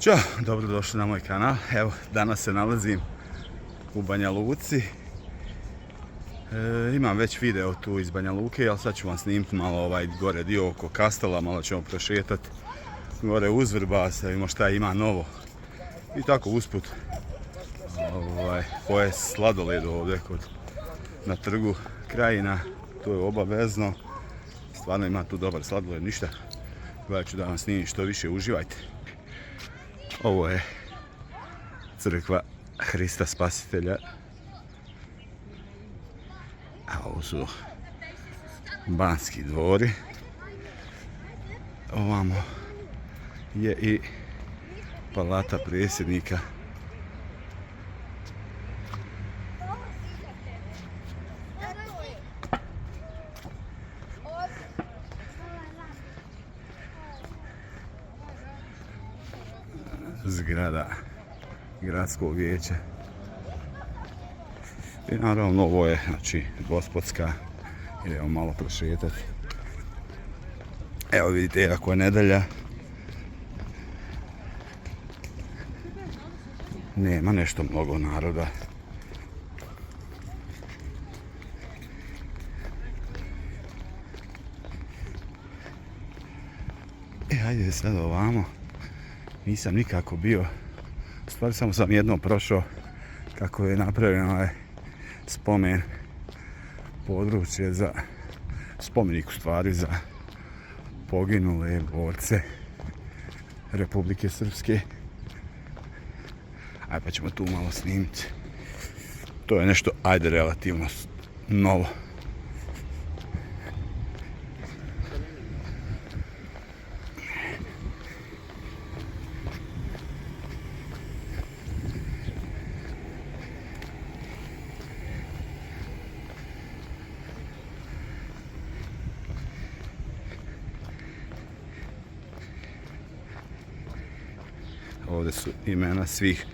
Ćao, dobrodošli na moj kanal. Evo, danas se nalazim u Banja Luci. Imam već video tu iz Banja Luke, ali sad ću vam snimiti malo gore dio oko Kastela, malo ćemo prošetati gore uz Vrbas, da vidimo šta ima novo. I tako usput pojest sladoled ovdje na trgu Krajina, to je obavezno. Stvarno ima tu dobar sladoled, ništa. Gledat ću da vam snimim što više, uživajte. Ovo je crkva Hrista Spasitelja. A ovo su Banski dvori. Ovamo je i palata predsjednika. Zgrada gradskog vijeća. I naravno ovo je, znači, gospodska. Idemo malo prošetati. Evo vidite, ako je nedelja, nema nešto mnogo naroda. Hajde sad ovamo. Nisam nikako bio. U stvari samo sam jednom prošao kako je napravljen ovaj spomen, područje za spomenik, u stvari za poginule borce Republike Srpske. Ajde pa ćemo tu malo snimiti. To je nešto, ajde, relativno novo. Ovdje su imena svih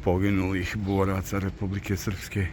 poginulih boraca Republike Srpske.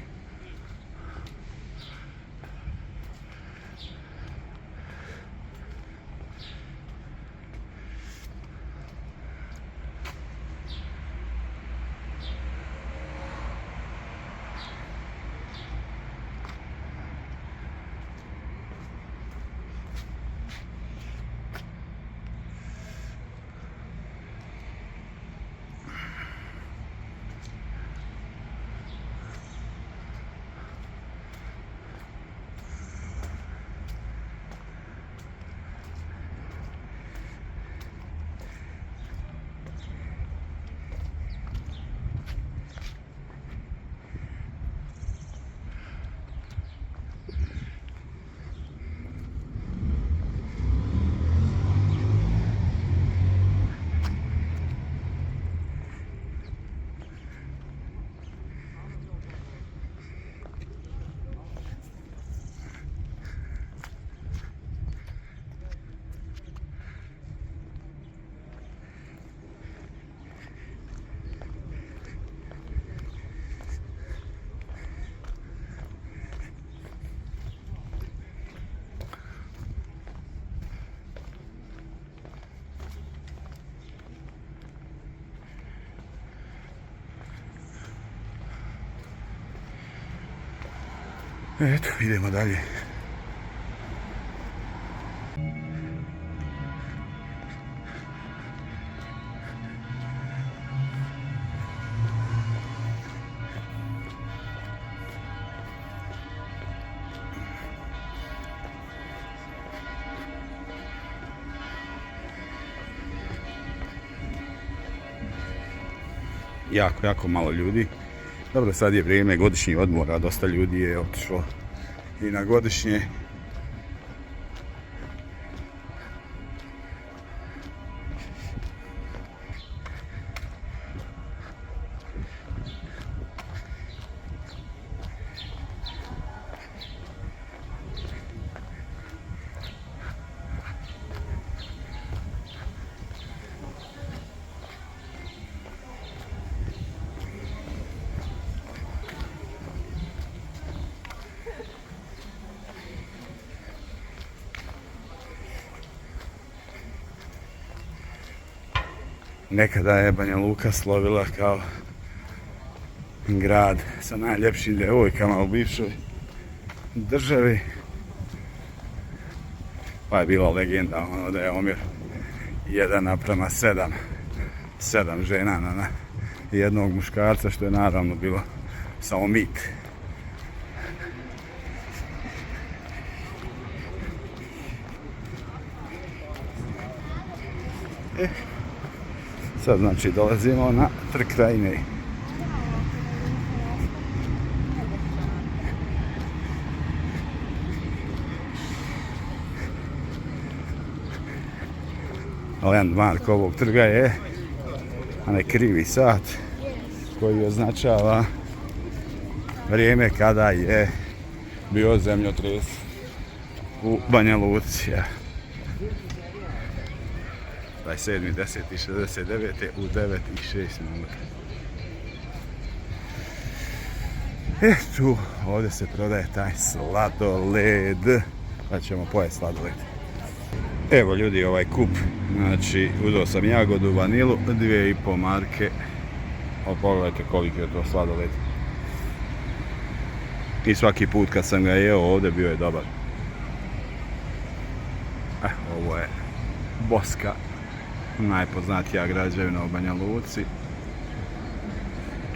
Eto, idemo dalje. Jako malo ljudi. Dobro, sad je vrijeme godišnjih odmora, dosta ljudi je otišlo i na godišnje. Nekada je Banja Luka slovila kao grad sa najljepšim djevojkama u bivšoj državi. Pa je bila legenda ono da je omjer 1:7, 7 žena na jednog muškarca, što je naravno bilo samo mit. Sad znači dolazimo na Trg Krajine. Landmark ovog trga je onaj krivi sat koji označava vrijeme kada je bio zemljotres u Banja Luci. 27.10.69. u 9:06 minuta. Tu ovdje se prodaje taj sladoled, pa ćemo pojesti sladoled. Evo ljudi, ovaj kup, znači uzeo sam jagodu, vanilu, 2,5 marke. Pogledajte koliko je to sladoled. I svaki put kad sam ga jeo ovdje bio je dobar. Ovo je Boska, najpoznatija građevina u Banja Luci.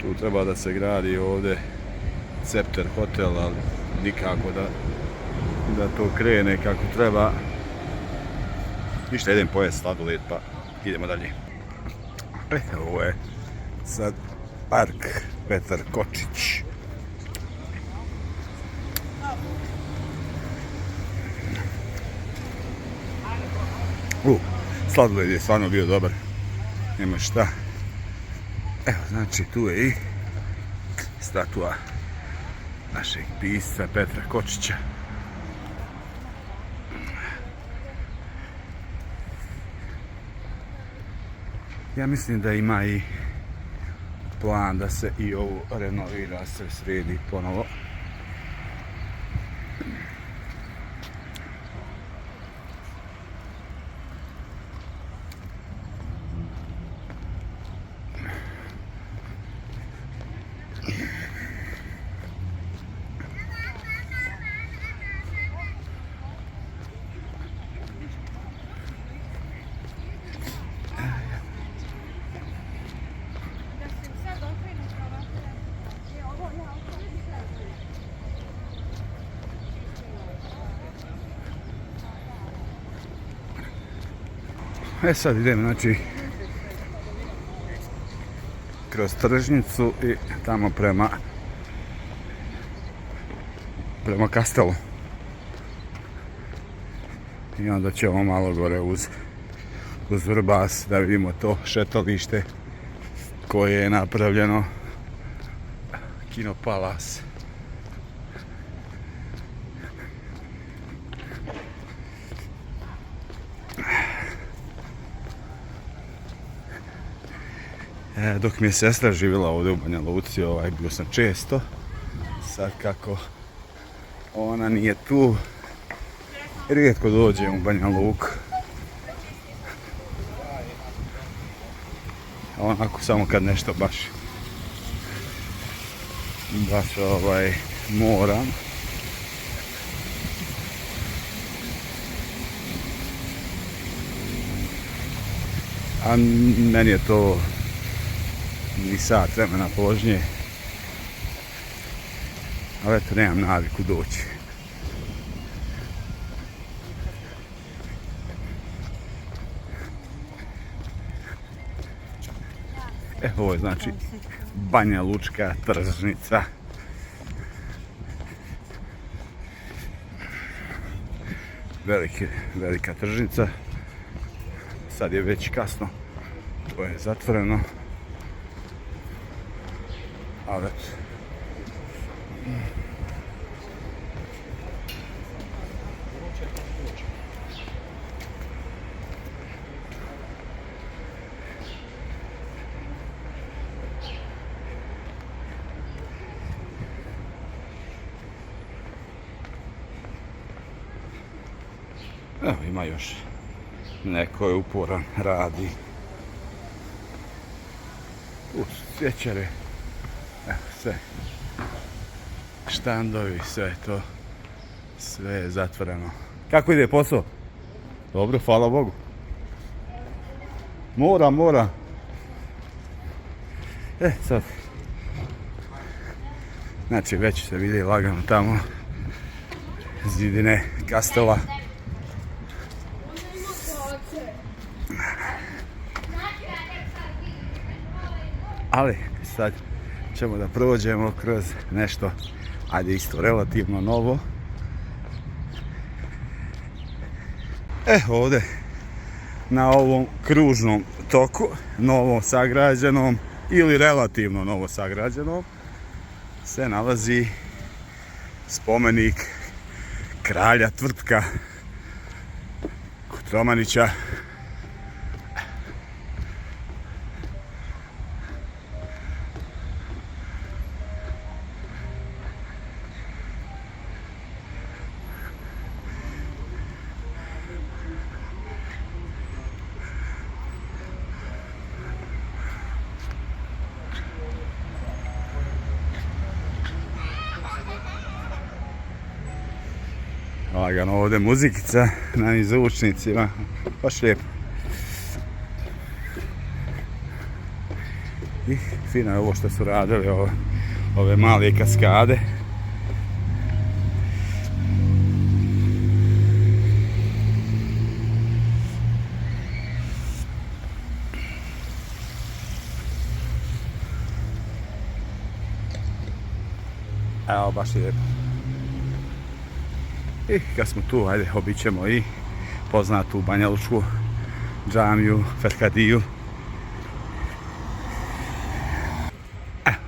Tu treba da se gradi ovdje Cepter hotel, ali nikako da to krene kako treba. Ništa, idem pojesti sladoled pa idemo dalje. Ovo je sad park Petar Kočić. Sladoled je stvarno bio dobar. Nema šta. Evo, znači tu je i statua našeg pisca Petra Kočića. Ja mislim da ima i plan da se i ovo renovira, se sredi ponovo. Sad idem znači kroz tržnicu i tamo prema Kastelu. I onda ćemo malo gore uz Vrbas da vidimo to šetalište koje je napravljeno, Kino Palas. Dok mi je sestra živjela ovdje u Banja Luci, bio sam često. Sad kako ona nije tu, rijetko dođem u Banja Luku. Onako samo kad nešto baš moram. A meni je to ni sat vremena vožnje, ali eto, nemam naviku doći. Ovo je znači Banja Lučka tržnica. Velika tržnica. Sad je već kasno, to je zatvoreno. Ali evo, ima još neko je uporan, radi. Tu su cvjećare. Evo sve. Štandovi, sve to. Sve je zatvoreno. Kako ide posao? Dobro, hvala Bogu. Mora. Sad. Znači, već se vidi lagano tamo zidine Kastela. Ali sad ćemo da prođemo kroz nešto, ajde isto relativno novo. Ovdje na ovom kružnom toku, novo sagrađenom ili relativno novo sagrađenom, se nalazi spomenik kralja Tvrtka Kotromanića. Lagano ovdje muzikica na zvučnicima, baš lijepo. I fino je ovo što su radili, ove male kaskade. Evo, baš je lijepo. I kad smo tu, ajde, obićemo i poznatu banjalučku džamiju, Ferkadiju.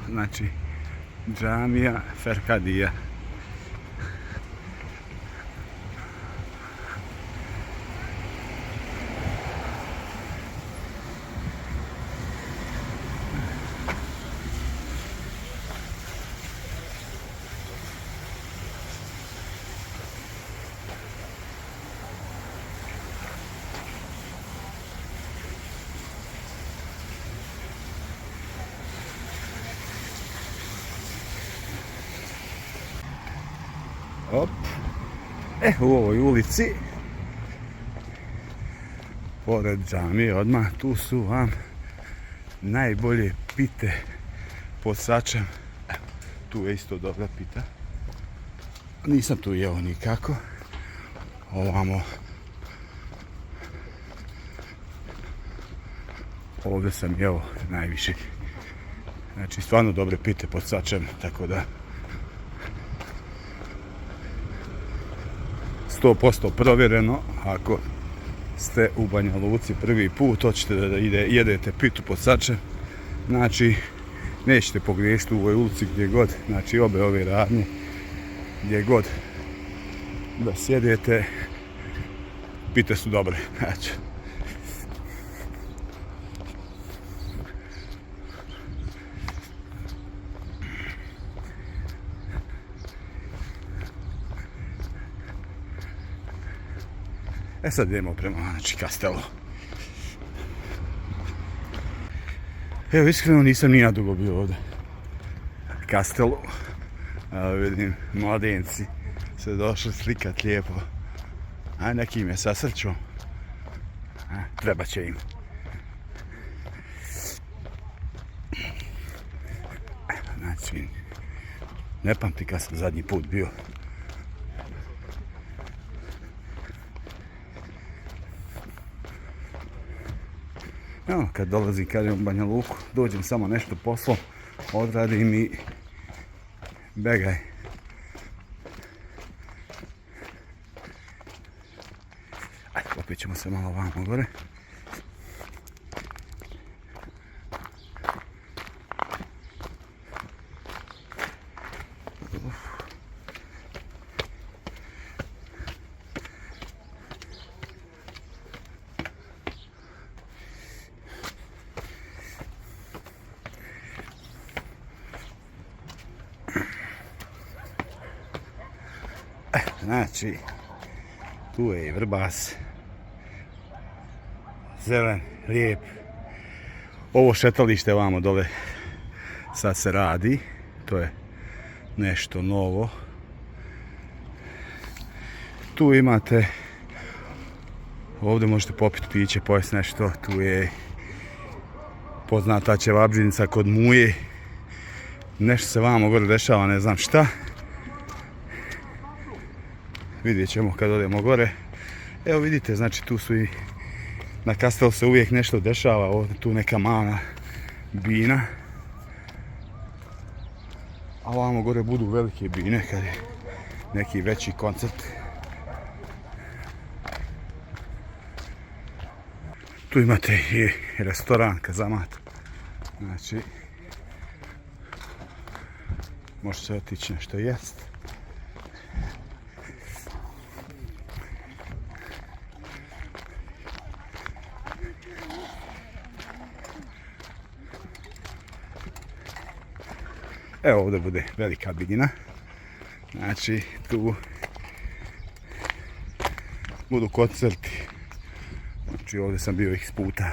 Znači, džamija Ferkadija. Op. U ovoj ulici, pored džamije odmah, tu su vam najbolje pite pod Sačem. Tu je isto dobra pita. Nisam tu jeo nikako. Ovamo. Ovdje sam jeo najviše. Znači, stvarno dobre pite pod Sačem, tako da 100% provjereno. Ako ste u Banja Luci prvi put, hoćete da jedete pitu pod Sačem, znači nećete pogriješiti u ovoj ulici gdje god, znači obe ove radnje, gdje god da sjedete, pite su dobre. Znači, sad idemo prema Kastelu. Evo, iskreno nisam ni ja dugo bio ovdje. Kastelu. Evo vidim, mladenci se došli slikat lijepo. A neki me sasrću. Treba će im. Znači, ne pamti kad sam zadnji put bio. Evo, kad dolazim, kažem, u Banja Luku, dođem samo nešto poslom, odradim i begaj. Ajde, opet ćemo se malo vamo gore. Znači, tu je i Vrbas, zelen, lijep, Ovo šetalište vamo dole sad se radi, to je nešto novo. Tu imate, ovdje možete popiti piće, pojesti nešto, tu je poznata ćevabdžinica kod Muje. Nešto se vamo gore dešava, ne znam šta. Vidjet ćemo kad odemo gore. Evo vidite, znači tu su i na Kastelu se uvijek nešto dešava, ovdje tu neka mala bina. A ovamo gore budu velike bine kad je neki veći koncert. Tu imate i restoran Kazamat. Znači, možete otići nešto jest. Evo ovdje bude velika bina. Znači, tu budu koncerti. Znači, ovdje sam bio x puta.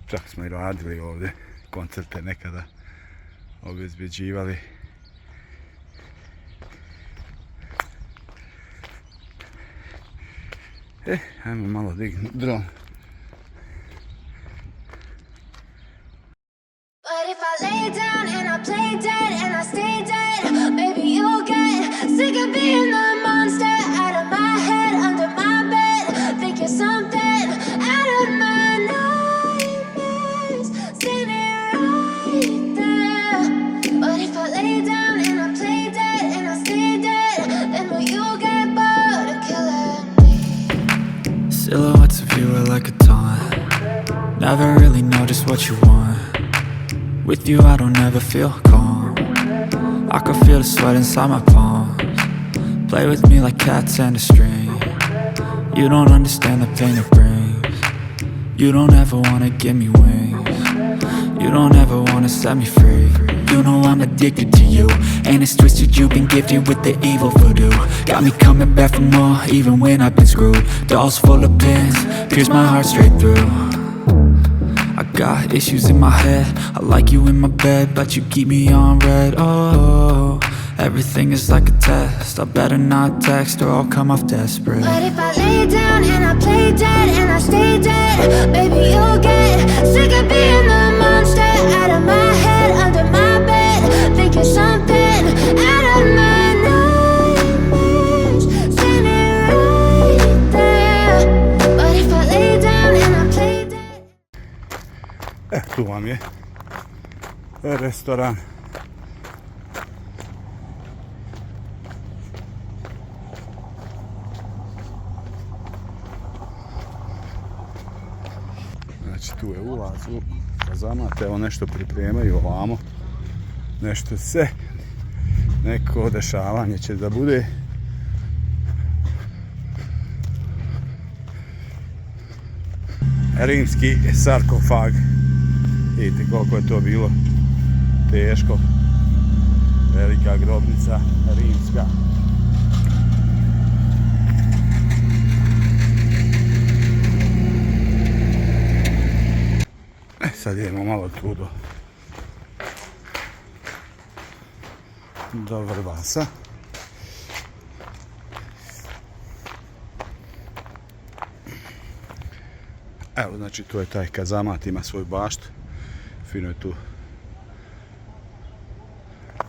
Čak smo i radili ovdje koncerte nekada, obezbeđivali. Ajmo malo dignuti dron. But if I lay down and I play dead and I stay dead, maybe you'll get sick of being the monster out of my head, under my bed, thinking something out of my nightmares, standing right there. But if I lay down and I play dead and I stay dead, then will you get bored of killing me? Silhouettes of you are like a taunt. Never really know just what you want. With you I don't ever feel calm. I can feel the sweat inside my palms. Play with me like cats and a string. You don't understand the pain it brings. You don't ever wanna give me wings. You don't ever wanna set me free. You know I'm addicted to you, and it's twisted, you've been gifted with the evil voodoo. Got me coming back for more, even when I've been screwed. Dolls full of pins, pierce my heart straight through. I got issues in my head, I like you in my bed, but you keep me on red. Oh, everything is like a test, I better not text or I'll come off desperate. But if I lay down and I play dead and I stay dead, maybe you'll get sick of being the monster out of my head, under my bed, thinking something out of my nightmares, standing right there. But if I lay down and I play dead. Tu vam je restoran. Znači tu je ulaz u Kazamat, evo nešto pripremaju ovamo. Nešto se, neko dešavanje će da bude. Rimski sarkofag. Vidite koliko je to bilo teško. Velika grobnica rimska. Sad idemo malo tu do Vrbasa. Evo, znači tu je taj Kazamat, ima svoju baštu. Fino je tu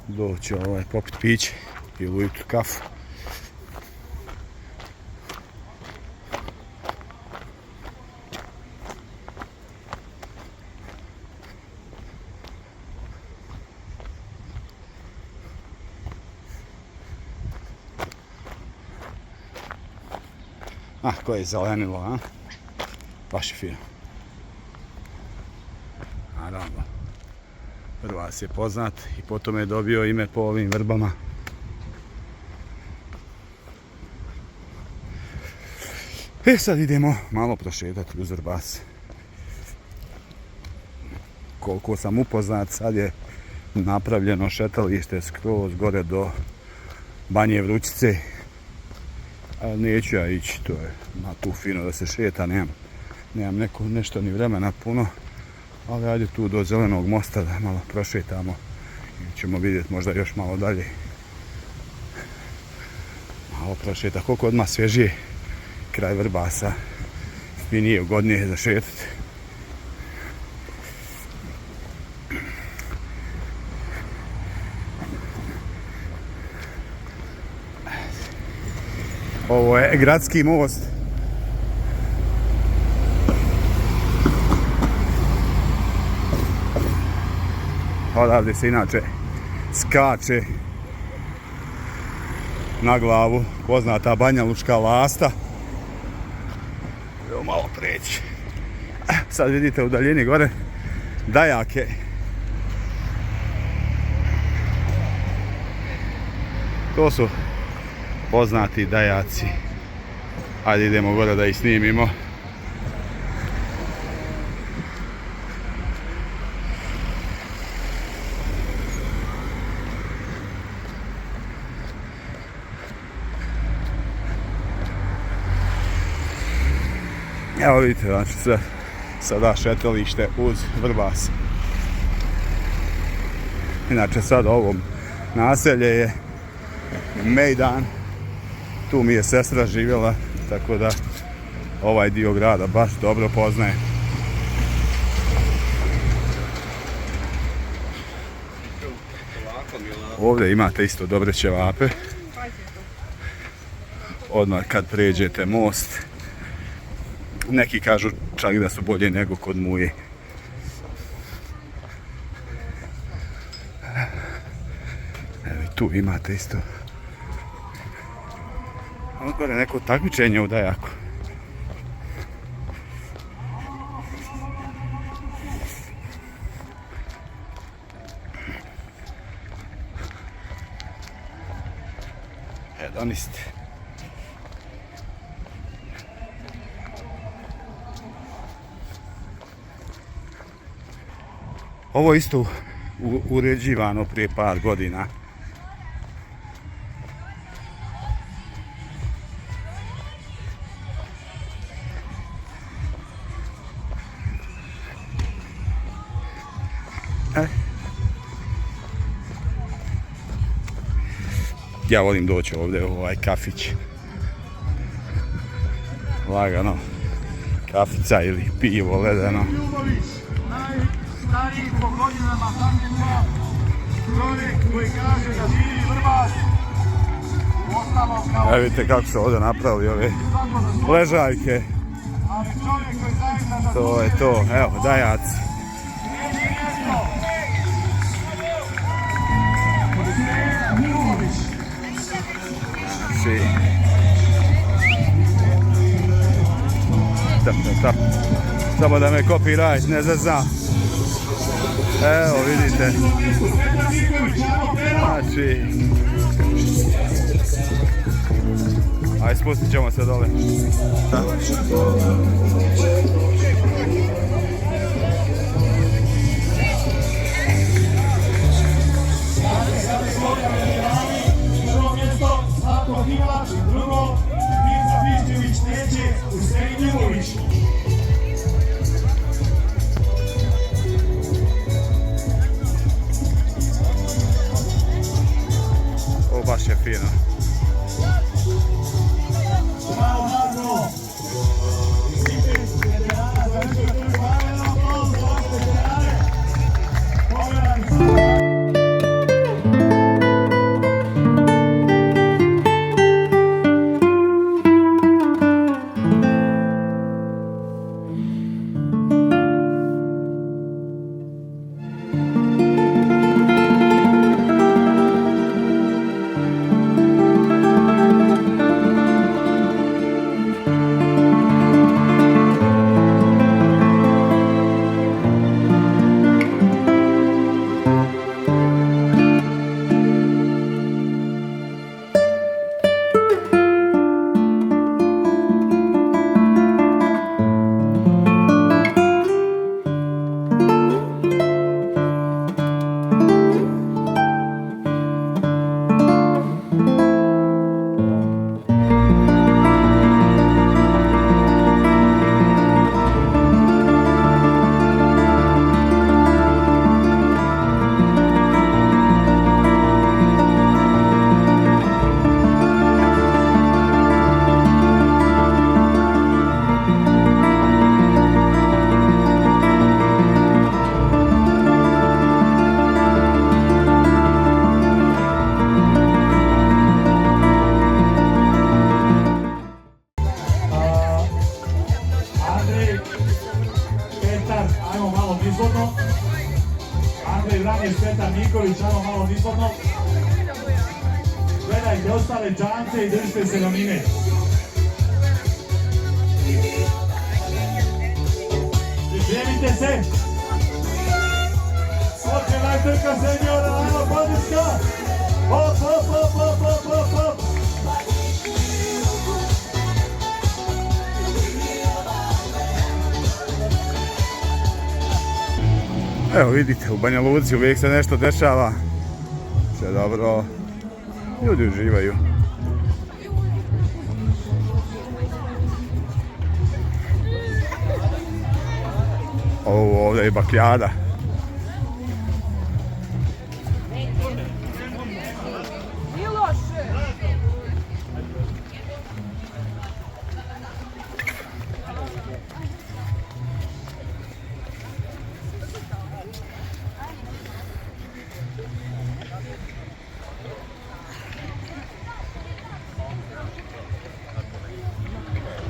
doći popit piće ili ujutru kafu. Koje je zelenilo, a? Baš je fino. Naravno, Vrbas je poznat i potom je dobio ime po ovim vrbama. Sad idemo malo prošetati uz Vrbas. Koliko sam upoznat, sad je napravljeno šetalište skroz gore do Banje Vrućice. Ali neću ja ići, to je tu fino da se šeta, nemam nemam nešto ni vremena puno, ali ajde tu do Zelenog mosta da malo prošetamo i ćemo vidjeti možda još malo dalje. Malo prošeta, koliko odmah svježije kraj Vrbasa, finije, ugodnije za šetati. Ovo je gradski most. Odavde se inače skače na glavu poznata Banja Lučka lasta. Evo malo preći. Sad vidite u daljini gore dajake. To su poznati dajaci. Ajde idemo gore da ih snimimo. Evo vidite, znači sada šetalište uz Vrbas. Inače sad ovom naselje je Mejdan. Tu mi je sestra živjela, tako da ovaj dio grada baš dobro poznaje. Ovdje imate isto dobre ćevape. Odmah kad pređete most. Neki kažu čak da su bolje nego kod Muje. Evo i tu imate isto. Ovo gore neko takmičenje u dajaku. Hedonist. Ovo je isto uređivano prije par godina. Ja volim doći ovdje u ovaj kafić. Lagano. Kafica ili pivo ledeno. Stariji po godinama Handika, čovjek koji kaže da živi Vrbas, ostalo kao... Evo vidite kako se ovdje napravili ove ležaljke. Ali čovjek koji zaista da... To je to, evo, dajaci. Znači... Tap. Samo da me copyright ne zazna. Evo vidite. Znači... Ajde spustit ćemo se dole. Prvo mjesto Slavko Hilač, drugo Mirza Piščević, treće Husein Ljubović. Ovo baš je fino. Bravo, Marko! Andrej, Petar, ajmo malo nizvodno. Andrej Vranješ, Petar Nikolić, ajmo malo nizvodno. Gledajte ostale džance i držite se ravnine. Pripremite se. Oče najtrka senjora, ajmo podrška. Hop, hop, hop, hop, hop, hop, hop. Evo vidite, u Banja Luci uvijek se nešto dešava. Sve dobro. Ljudi uživaju. Ovo ovdje je bakljada.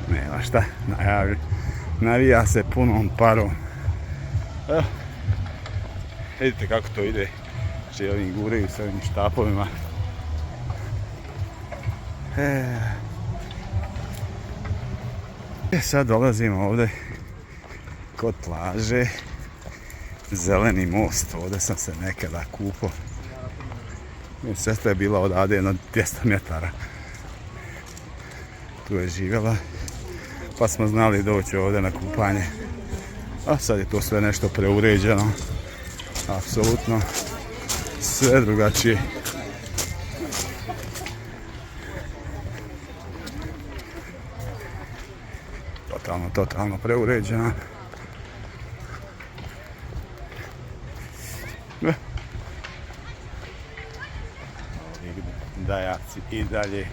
Nema šta, navija se punom parom. Evo, vidite kako to ide, znači ovim guraju s ovim štapovima. Sad dolazimo ovdje kod plaže, Zeleni most, ovdje sam se nekada kupao. Moja sestra je bila odavde jedno 200 metara. Tu je živjela, pa smo znali doći ovdje na kupanje. A sad je to sve nešto preuređeno, apsolutno sve drugačije. Totalno preuređeno. Dajaci i dalje.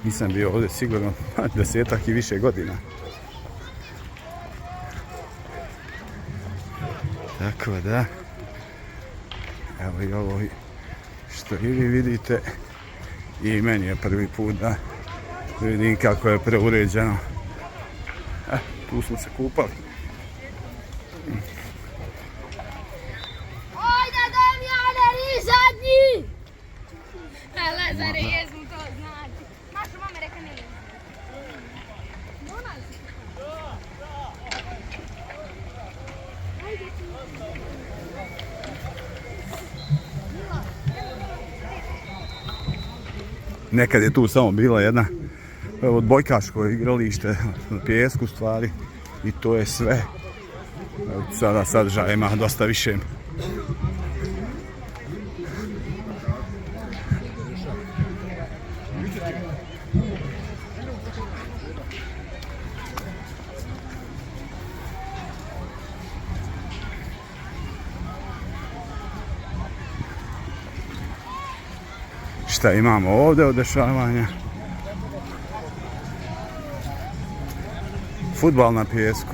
Nisam bio ovdje sigurno 10-ak i više godina. Tako da, evo i ovo što i vi vidite, i meni je prvi put da vidim kako je preuređeno. Tu smo se kupali. Ajde Damjane, zadnji! Lazare, jesmo to znači. Mašu mame reka ne jesmo. Nekad je tu samo bila jedna odbojkaško igralište na pijesku stvari i to je sve. Sada sadržaja ima dosta više. Šta imamo ovdje od dešavanja? Fudbal na pijesku.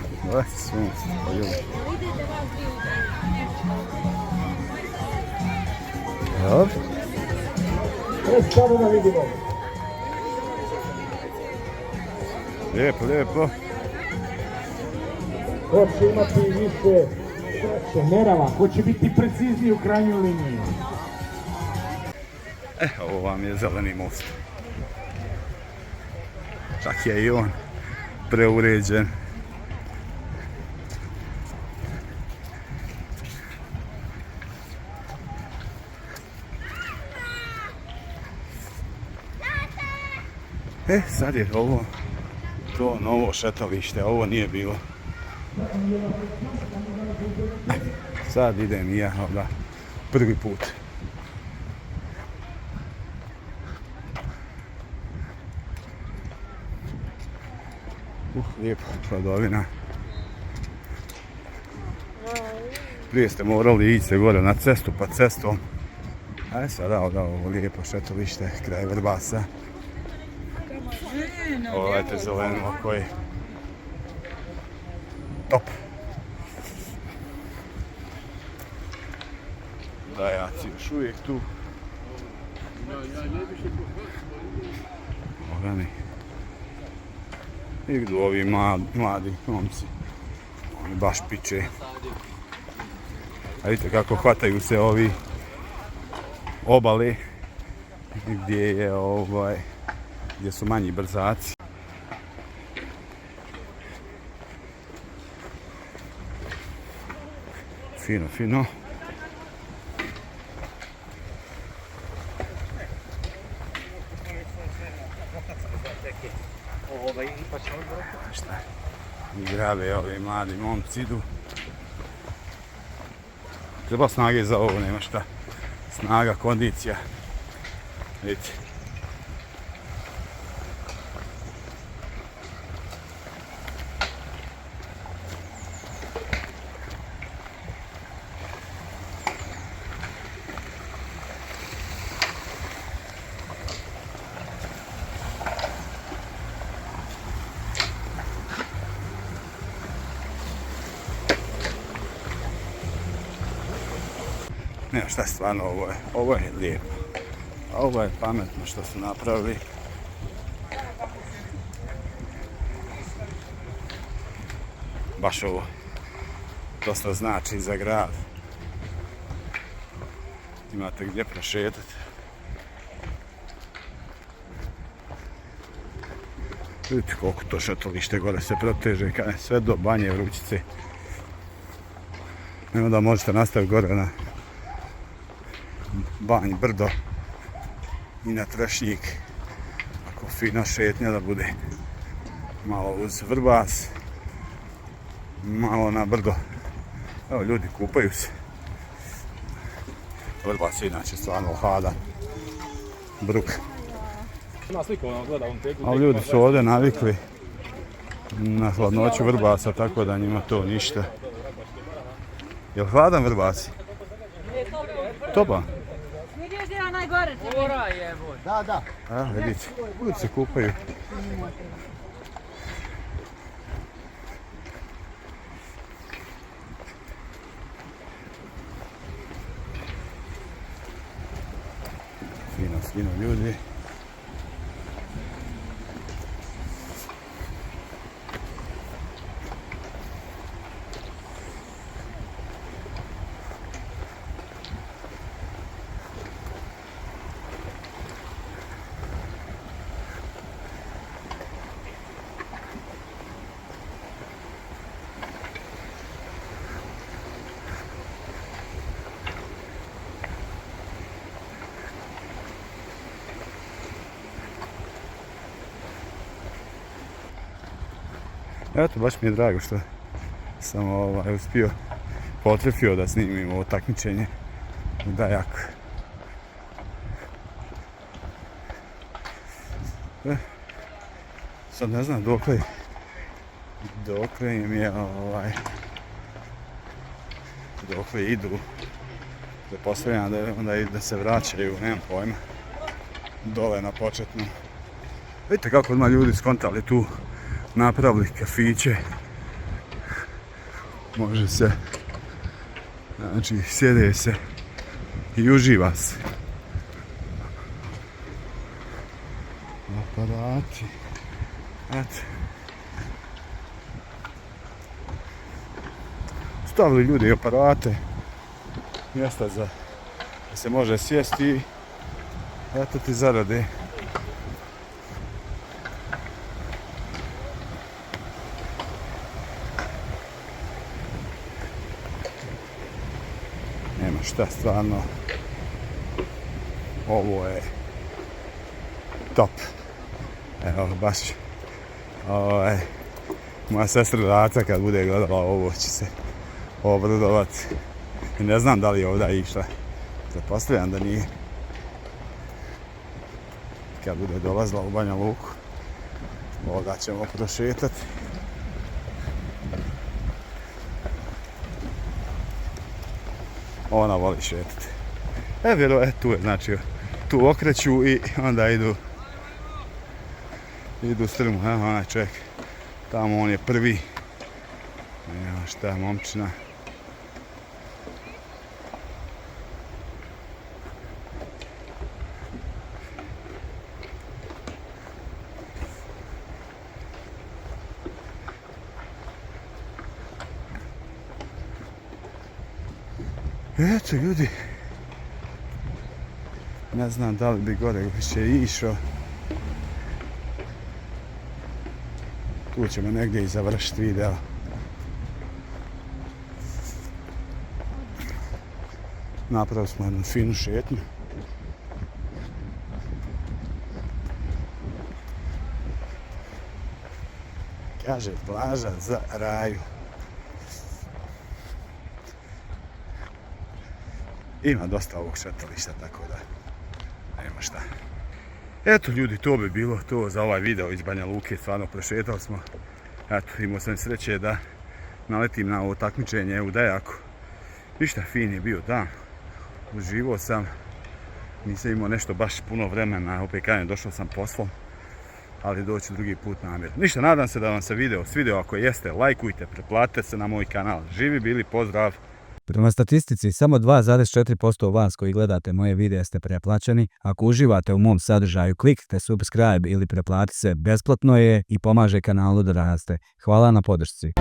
Dobro. Samo da vidimo. Lijepo, lijepo. Ko će imati više merava, ko će biti precizniji u krajnjoj liniji. Ovo vam je Zeleni most. Čak je i on preuređen. Sad je ovo to novo šetalište, ovo nije bilo. Sad idem i ja ovdje prvi put. Lijepo, hladovina. Prije ste morali ići se gore na cestu, pa cestom. A sada ovdje ovo lijepo šetalište kraj Vrbasa. Pogledajte zeleno koji top. Dajaci još uvijek tu. Ogani. Idu ovi mladi momci. Oni baš piče. A vidite kako hvataju se ovi obale gdje je gdje su manji brzaci. Fino, fino. Šta? Igrave ovi mladi momci idu. Treba snage za ovo, nema šta. Snaga, kondicija. Vidite. Nema šta, stvarno ovo je lijepo. Ovo je pametno što su napravili. Baš ovo dosta znači za grad. Imate gdje prošetati. Vidite koliko to šetalište gore se proteže, sve do Banje Vrućice. I onda možete nastaviti gore na Banj, Brdo i na Trešnjik. Ako fina šetnja da bude malo uz Vrbas, malo na Brdo. Evo ljudi kupaju se. Vrbas je inače stvarno hladan bruk. Ali ljudi su ovdje navikli na hladnoću Vrbasa, tako da njima to ništa. Jel hladan Vrbas? Topa? Vidiš gdje je najgore? Gora je, boj. Da, da. A, vidite, ljudi se kupaju. Fino ljudi. Eto, baš mi je drago što sam potrefio da snimim ovo takmičenje u Dajaku. Sad ne znam dokle im je dokle idu. Pretpostavljam da se vraćaju, nemam pojma, dole na početnu. Vidite kako odmah ljudi skontali tu, napravili kafiće. Može se, znači sjede se i uživa se. Aparati. Eto. Stavili ljudi aparate, mjesta da se može sjesti i eto ti zarade. Nema šta, stvarno ovo je top. Evo baš moja sestra Raca kad bude gledala ovo će se obradovati. I ne znam da li je ovdje išla. Pretpostavljam da nije. Kad bude dolazila u Banja Luku, ovdje ćemo prošetati. Ona voli šetati. Tu je, znači, tu okreću i onda idu strmu. Evo onaj čovjek, tamo on je prvi. Evo šta, momčina. Eto ljudi, ne znam da li bi gore više išao. Tu ćemo negdje i završiti video. Napravili smo jednu finu šetnju. Kaže plaža za raju. Ima dosta ovog šetališta, tako da nema šta. Eto ljudi, to bi bilo to za ovaj video iz Banja Luke. Stvarno prošetali smo. Eto, imao sam sreće da naletim na ovo takmičenje u Dejaku. Ništa, fin je bio dan. Uživao sam. Nisam imao nešto baš puno vremena. Opet kažem, došao sam poslom. Ali doći drugi put namjerno. Ništa, nadam se da vam se video svidio. Ako jeste, lajkujte, pretplatite se na moj kanal. Živi bili, pozdrav! Prema statistici, samo 2,4% vas koji gledate moje videe ste preplaćeni. Ako uživate u mom sadržaju, kliknite subscribe ili pretplatite se, besplatno je i pomaže kanalu da raste. Hvala na podršci.